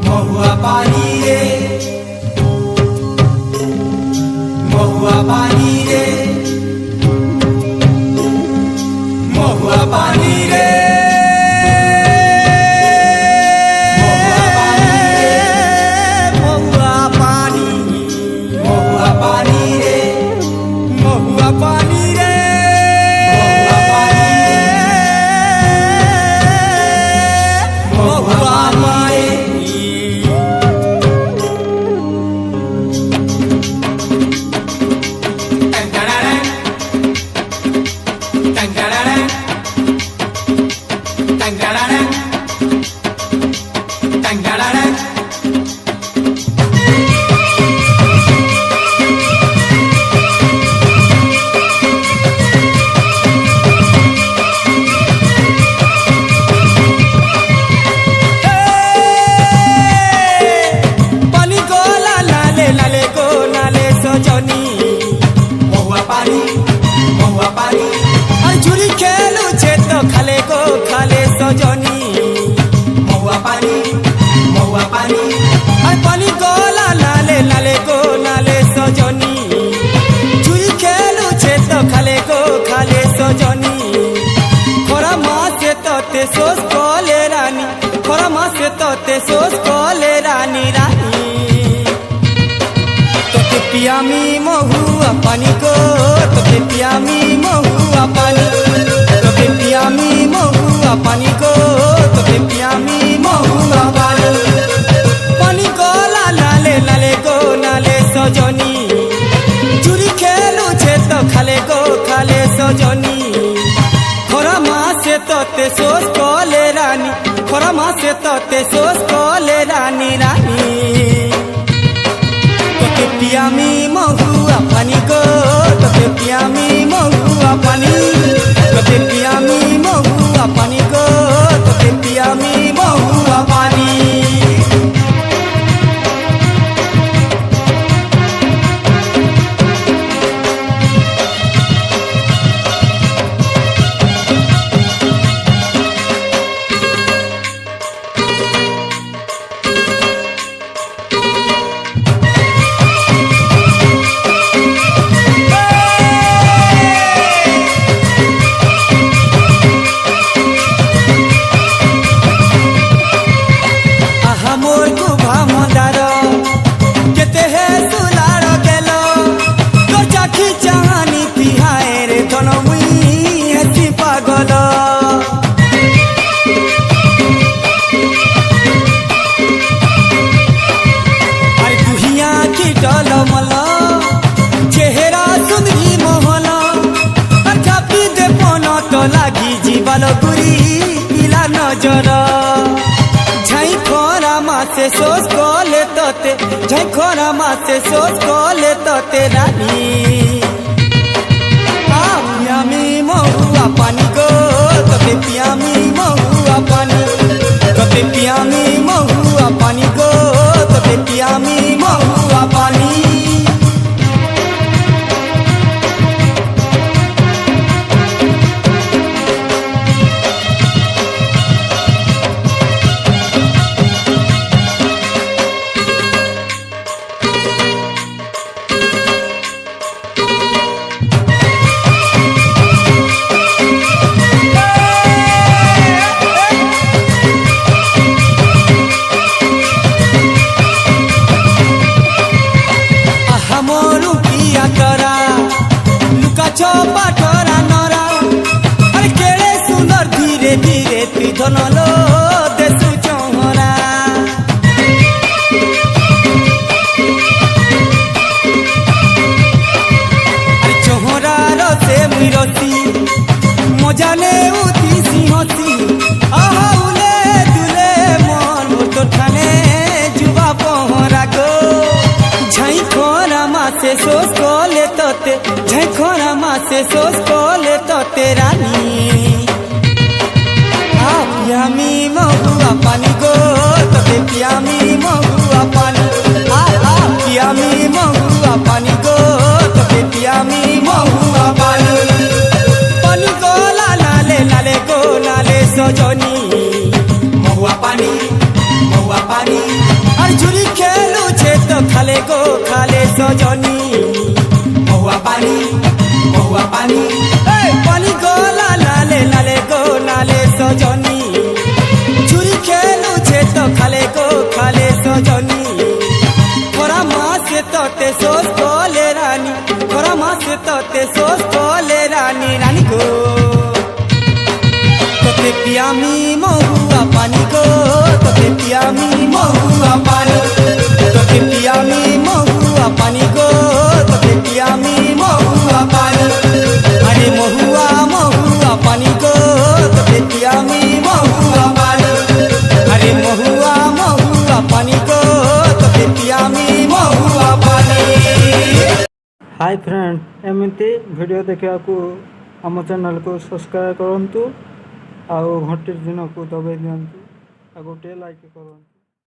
महुआ पानी रे, महुआ पानी रे, महुआ पानी रे, महुआ पानी, महुआ पानी रे, महुआ पानी रे, महुआ पानी। खाले को खाले सजनी महुआ पानी, महुआ पानी, अरे पानी गोला नाले नाले को नाले सजनी चुरी खेलू छे तो खाले को खाले सजनी खोरा माँ से तोते सोच कोले रानी, खोरा माँ से तोते सोच कोले रानी रानी तोते पियामी महुआ पानी को तोते पियामी महुआ पानी पियामी महुआ पानी को तोते पियामी महुआ पानी पानी को लाले लाले को नाले सजनी चुरी खेलू छे तो खाले को खाले सजनी खोरा माँ से तोते सोच कोले रानी, खोरा माँ से तोते सोच कोले रानी रानी तोते पियामी महुआ पानी को तोते पियामी महुआ पानी तोते पियामी महुआ पानी को तोते पियामी महुआ पानी। नजर झई खोरा माँ से सोच कोले तोते झई खोरा माँ से सोच कोले तोते रानी पियामी महुआ पानी को तोते पियामी महुआ पानी तोते पियामी महुआ पानी को तोते पियामी महुआ पानी। धनलो देसु चौहरा चौहरा रसे मिरसी मजाले उठी सिंहसी आहले दुले मन तो ठाने जुबा पहरा गो झई खोरा माँ से सोच कोले तोते झई खोरा माँ से सोच कोले तोते रानी पियामी महुआ पानी गो तोके पियामी महुआ पानी पियामी महुआ पानी गो तोके पियामी महुआ पानी पानी गो लाले गो लाले सजनी महुआ पानी আর ঝুরি খেলুছে তো খালে গো খালে সজনী মহুয়া পানি পানি গো লালে গো লালে সজনী ঝুরি খেলুছে তো খালে গো খালে সজনী খরা মাসে তোতে সোস কলে রানী খরা মাসে তোতে সোস কলে রানী রানী গো তোকে পিয়ামি মহুয়া পানি গো তোকে পিয়ামি মহুয়া পানি তোকে পিয়ামি মহুয়া পানি গো তোকে পিয়ামি মহুয়া পানি আরে মহুয়া পানি গো তোকে পিয়ামি মহুয়া পানি আরে মহুয়া পানি গো তোকে পিয়ামি মহুয়া পানি। हाय फ्रेंड एमती वीडियो देखा आम चैनल को सब्सक्राइब करूँ आउ घंटी चिन्ह को दबाई दिंतु आ गोटे लाइक करूँ।